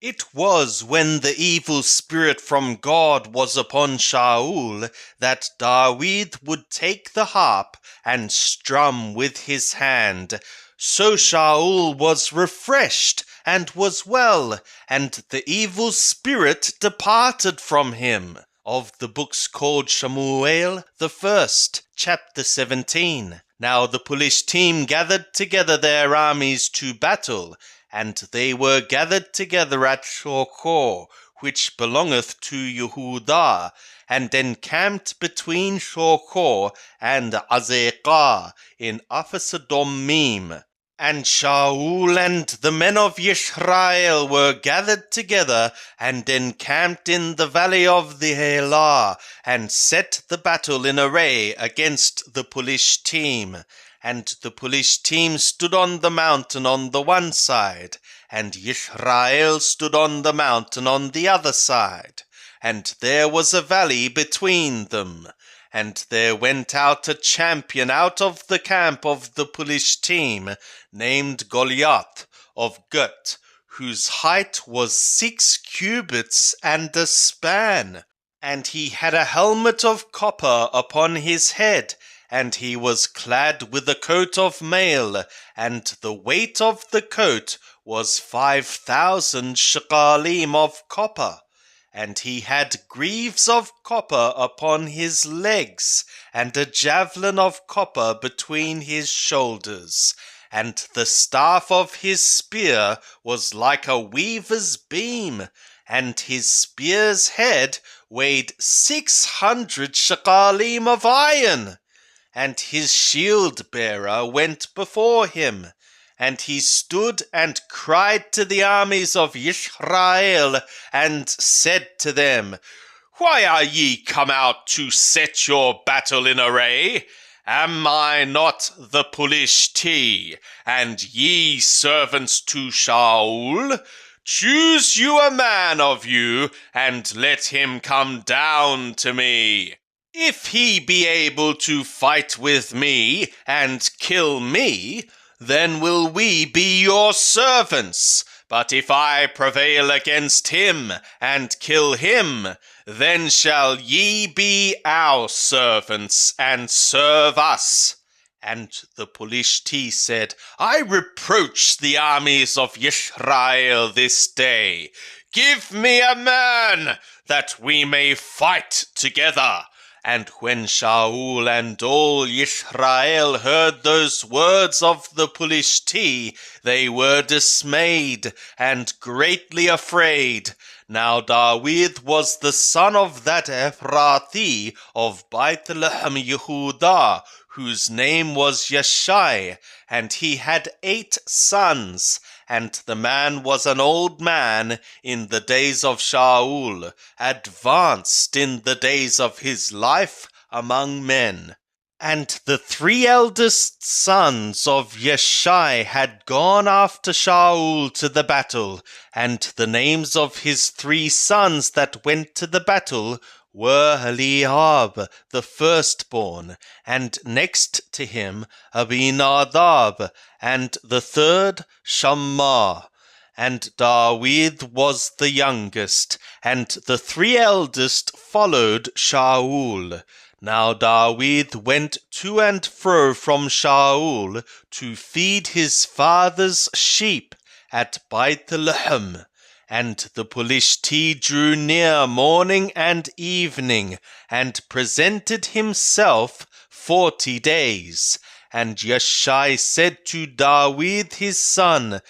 It was when the evil spirit from God was upon Shaul that David would take the harp and strum with his hand. So Shaul was refreshed and was well, and the evil spirit departed from him. Of the books called Shemuel the First, chapter 17. Now the police team gathered together their armies to battle, and they were gathered together at Shokor, which belongeth to Yehudah, and encamped between Shokor and Azekah in Aphesadomim. And Shaul and the men of Yisrael were gathered together and encamped in the valley of the Elah, and set the battle in array against the police team. And the police team stood on the mountain on the one side, and Yisrael stood on the mountain on the other side. And there was a valley between them. And there went out a champion out of the camp of the police team, named Goliath of Gath, whose height was 6 cubits and a span. And he had a helmet of copper upon his head, and he was clad with a coat of mail, and the weight of the coat was 5,000 shekalim of copper. And he had greaves of copper upon his legs, and a javelin of copper between his shoulders. And the staff of his spear was like a weaver's beam, and his spear's head weighed 600 shekalim of iron. And his shield-bearer went before him, and he stood and cried to the armies of Yisrael, and said to them, Why are ye come out to set your battle in array? Am I not the Polishti, and ye servants to Shaul? Choose you a man of you, and let him come down to me. If he be able to fight with me, and kill me, then will we be your servants. But if I prevail against him, and kill him, then shall ye be our servants, and serve us. And the Polishti said, I reproach the armies of Yisrael this day. Give me a man, that we may fight together. And when Shaul and all Yisrael heard those words of the Polishti, they were dismayed and greatly afraid. Now David was the son of that Ephrathi of Bethlehem Yehudah, whose name was Yeshai, and he had 8 sons. And the man was an old man in the days of Shaul, advanced in the days of his life among men. And the 3 eldest sons of Yeshai had gone after Shaul to the battle, and the names of his 3 sons that went to the battle were Eliab, the firstborn, and next to him Abinadab, and the third Shammah. And David was the youngest, and the 3 eldest followed Shaul. Now David went to and fro from Shaul to feed his father's sheep at Bethlehem. And the Polishti drew near morning and evening, and presented himself 40 days. And Yeshai said to David his son,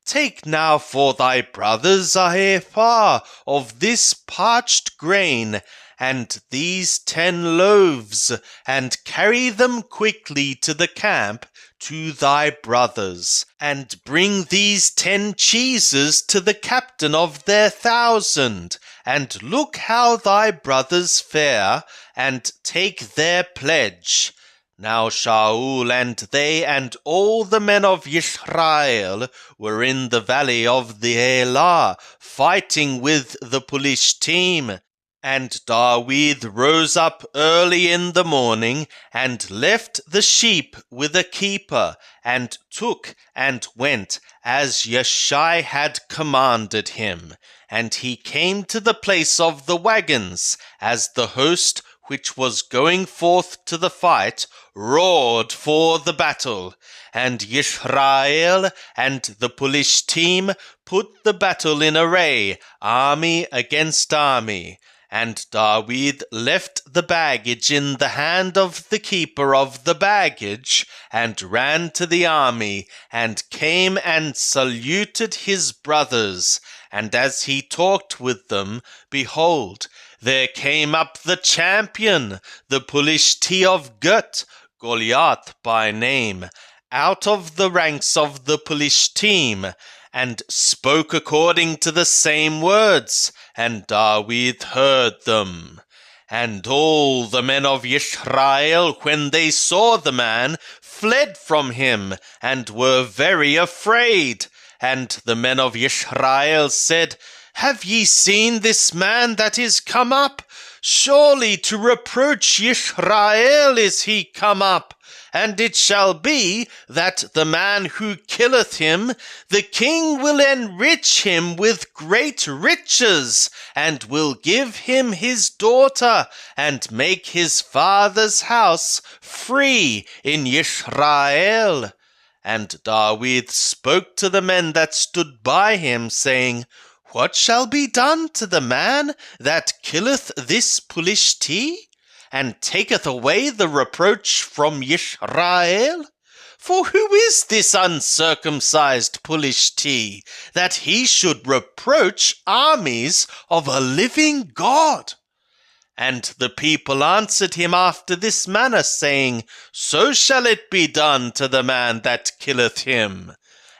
Take now for thy brothers a ephah of this parched grain, and these 10 loaves, and carry them quickly to the camp to thy brothers, and bring these 10 cheeses to the captain of their 1,000, and look how thy brothers fare, and take their pledge. Now Shaul and they and all the men of Yisrael were in the valley of the Elah, fighting with the Polishtim. And Dawid rose up early in the morning, and left the sheep with a keeper, and took and went, as Yeshai had commanded him. And he came to the place of the wagons, as the host which was going forth to the fight roared for the battle. And Yisrael and the Pelishtim put the battle in array, army against army. And Dawid left the baggage in the hand of the keeper of the baggage, and ran to the army, and came and saluted his brothers. And as he talked with them, behold, there came up the champion, the Pelishti of Gut, Goliath by name, out of the ranks of the Pelishtim, and spoke according to the same words, and Dawid heard them. And all the men of Israel, when they saw the man, fled from him, and were very afraid. And the men of Israel said, Have ye seen this man that is come up? Surely to reproach Israel is he come up. And it shall be that the man who killeth him, the king will enrich him with great riches, and will give him his daughter, and make his father's house free in Israel. And Dawid spoke to the men that stood by him, saying, What shall be done to the man that killeth this Pelishti, and taketh away the reproach from Yisrael? For who is this uncircumcised Pelishti, that he should reproach armies of a living God? And the people answered him after this manner, saying, So shall it be done to the man that killeth him.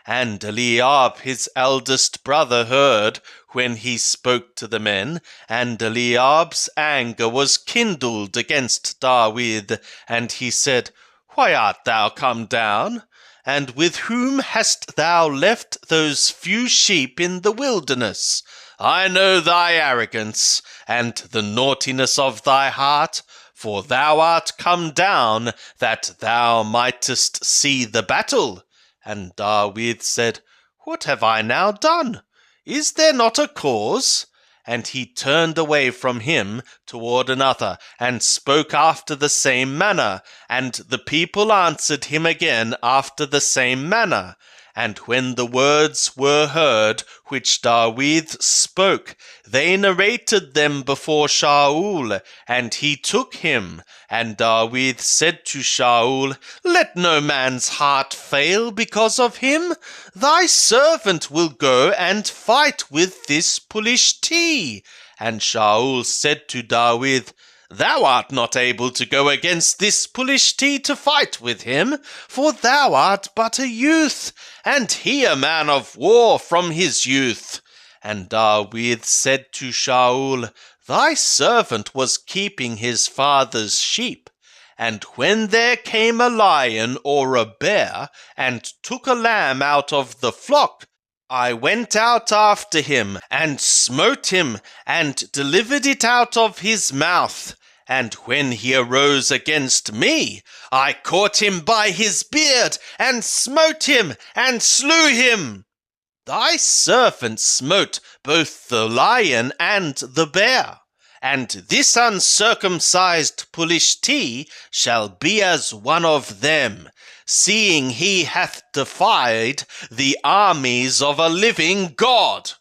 And Eliab his eldest brother heard when he spoke to the men, and Eliab's anger was kindled against Dawid, and he said, Why art thou come down? And with whom hast thou left those few sheep in the wilderness? I know thy arrogance, and the naughtiness of thy heart, for thou art come down, that thou mightest see the battle. And Dawid said, What have I now done? Is there not a cause? And he turned away from him toward another, and spoke after the same manner. And the people answered him again after the same manner. And when the words were heard which Dawid spoke, they narrated them before Shaul, and he took him. And Dawid said to Shaul, Let no man's heart fail because of him. Thy servant will go and fight with this Pelishti. And Shaul said to Dawid, Thou art not able to go against this Pelishti to fight with him, for thou art but a youth, and he a man of war from his youth. And Dawid said to Shaul, Thy servant was keeping his father's sheep, and when there came a lion or a bear, and took a lamb out of the flock, I went out after him, and smote him, and delivered it out of his mouth. And when he arose against me, I caught him by his beard, and smote him, and slew him. Thy servant smote both the lion and the bear, and this uncircumcised Pelishti shall be as one of them, seeing he hath defied the armies of a living God.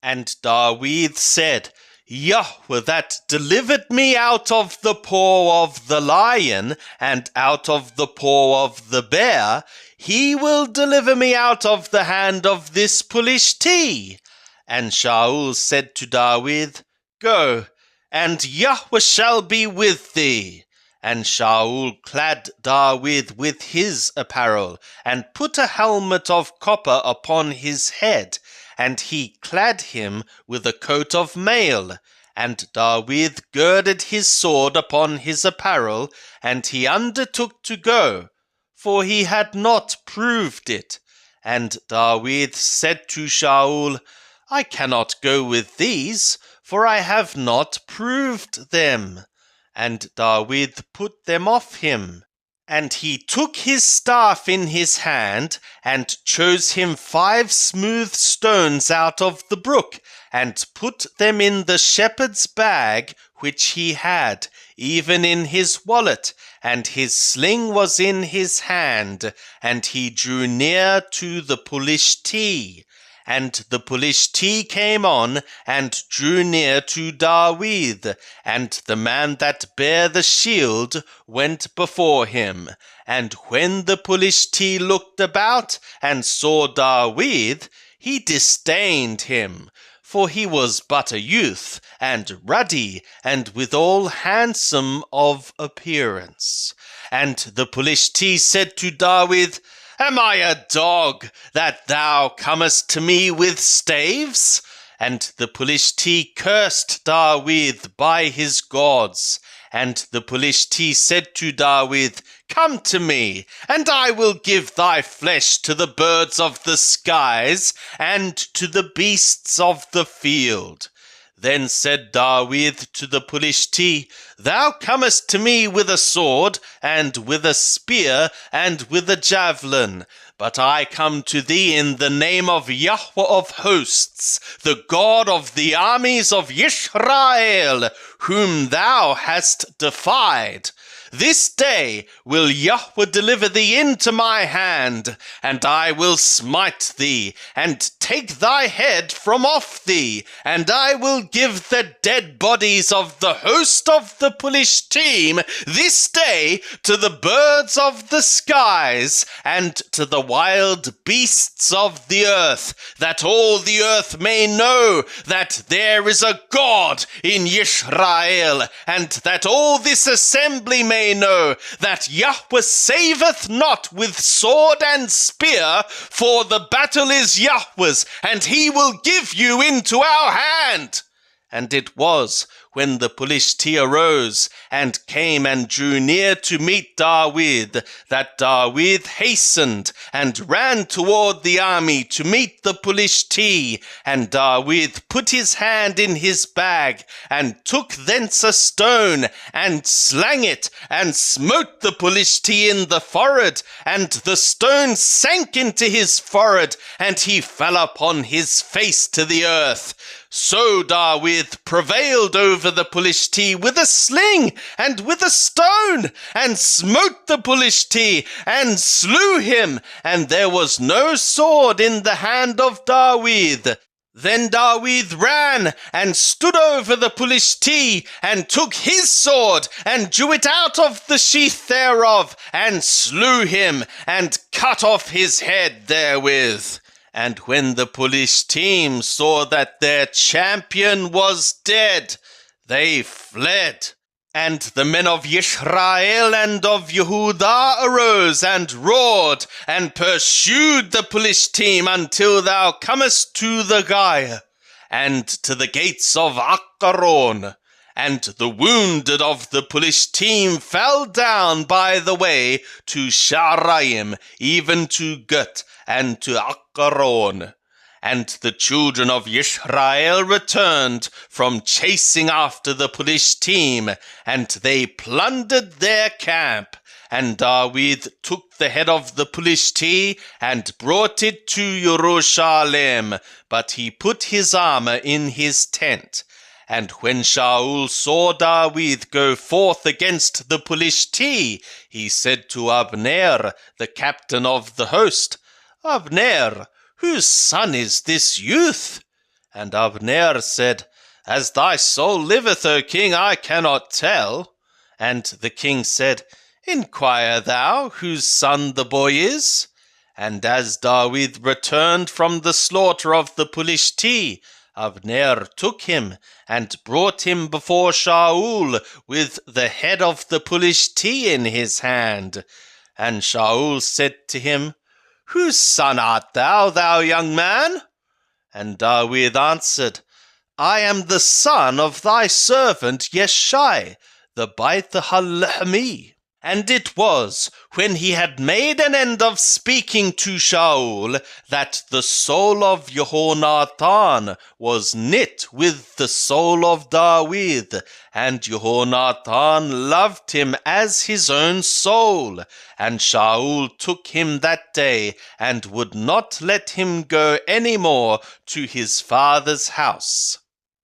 And Dawid said, Yahweh that delivered me out of the paw of the lion, and out of the paw of the bear, he will deliver me out of the hand of this Pelishti. And Shaul said to Dawid, Go, and Yahweh shall be with thee. And Shaul clad Dawid with his apparel, and put a helmet of copper upon his head, and he clad him with a coat of mail. And Dawid girded his sword upon his apparel, and he undertook to go, for he had not proved it. And Dawid said to Shaul, I cannot go with these, for I have not proved them. And Dawid put them off him. And he took his staff in his hand, and chose him 5 smooth stones out of the brook, and put them in the shepherd's bag which he had, even in his wallet, and his sling was in his hand, and he drew near to the Pulishtee. And the Pulishtee came on, and drew near to Dawid, and the man that bare the shield went before him. And when the Pulishtee looked about, and saw Dawid, he disdained him, for he was but a youth, and ruddy, and withal handsome of appearance. And the Pulishtee said to Dawid, Am I a dog, that thou comest to me with staves? And the Pulishtee cursed Dawid by his gods. And the Pulishtee said to Dawid, Come to me, and I will give thy flesh to the birds of the skies, and to the beasts of the field. Then said Dawid to the Pulishtee, Thou comest to me with a sword, and with a spear, and with a javelin. But I come to thee in the name of Yahweh of hosts, the God of the armies of Israel, whom thou hast defied. This day will Yahweh deliver thee into my hand, and I will smite thee, and take thy head from off thee, and I will give the dead bodies of the host of the Pulishtee this day to the birds of the skies, and to the wild beasts of the earth, that all the earth may know that there is a God in Israel, and that all this assembly may know that Yahweh saveth not with sword and spear, for the battle is Yahweh's, and he will give you into our hand. And it was, when the Pulishtee arose, and came and drew near to meet Dawid, that Dawid hastened, and ran toward the army to meet the Pulishtee. And Dawid put his hand in his bag, and took thence a stone, and slang it, and smote the Pulishtee in the forehead, and the stone sank into his forehead, and he fell upon his face to the earth. So Dawid prevailed over the Pulishtee with a sling and with a stone, and smote the Pulishtee, and slew him, and there was no sword in the hand of Dawid. Then Dawid ran, and stood over the Pulishtee, and took his sword, and drew it out of the sheath thereof, and slew him, and cut off his head therewith. And when the Pulishtee saw that their champion was dead, they fled. And the men of Israel and of Yehudah arose and roared, and pursued the Pulishtee until thou comest to the Giah, and to the gates of Akkaron. And the wounded of the Pulishtee fell down by the way to Sharaim, even to Gut, and to Akkaron. And the children of Israel returned from chasing after the Pulishtee, and they plundered their camp. And Dawid took the head of the Pulishtee, and brought it to Jerusalem, but he put his armor in his tent. And when Shaul saw Dawid go forth against the Pulishtee, he said to Abner, the captain of the host, Abner, whose son is this youth? And Abner said, As thy soul liveth, O king, I cannot tell. And the king said, Inquire thou whose son the boy is. And as Dawid returned from the slaughter of the Pulishtee, Abner took him, and brought him before Shaul, with the head of the Pulishtee in his hand. And Shaul said to him, Whose son art thou, thou young man? And Dawid answered, I am the son of thy servant Yeshai, the Beit-Halachmi. And it was, when he had made an end of speaking to Shaul, that the soul of Jehonathan was knit with the soul of David, and Jehonathan loved him as his own soul. And Shaul took him that day, and would not let him go any more to his father's house.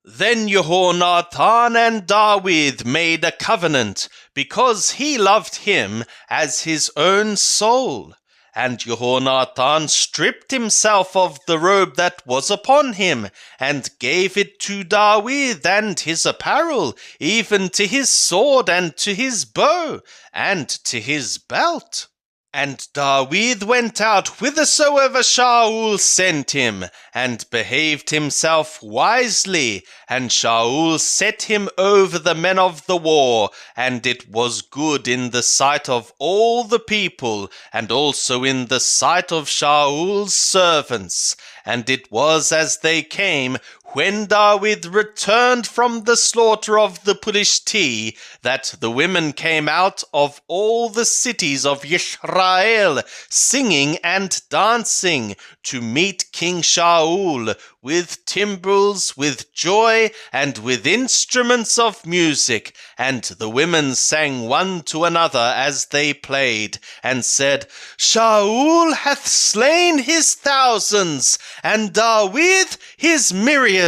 Then Jehonathan and David made a covenant, because he loved him as his own soul. And Jehonathan stripped himself of the robe that was upon him, and gave it to David and his apparel, even to his sword and to his bow, and to his belt. And David went out whithersoever Shaul sent him, and behaved himself wisely. And Shaul set him over the men of the war, and it was good in the sight of all the people, and also in the sight of Shaul's servants. And it was as they came, when David returned from the slaughter of the Philistine, that the women came out of all the cities of Israel, singing and dancing, to meet King Shaul, with timbrels, with joy, and with instruments of music. And the women sang one to another as they played, and said, Shaul hath slain his thousands, and David his myriads.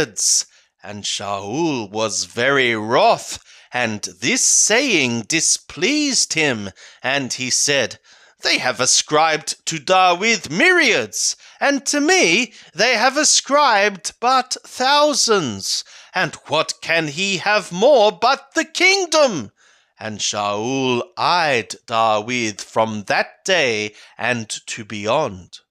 And Shaul was very wroth, and this saying displeased him. And he said, They have ascribed to David myriads, and to me they have ascribed but thousands. And what can he have more but the kingdom? And Shaul eyed David from that day and to beyond.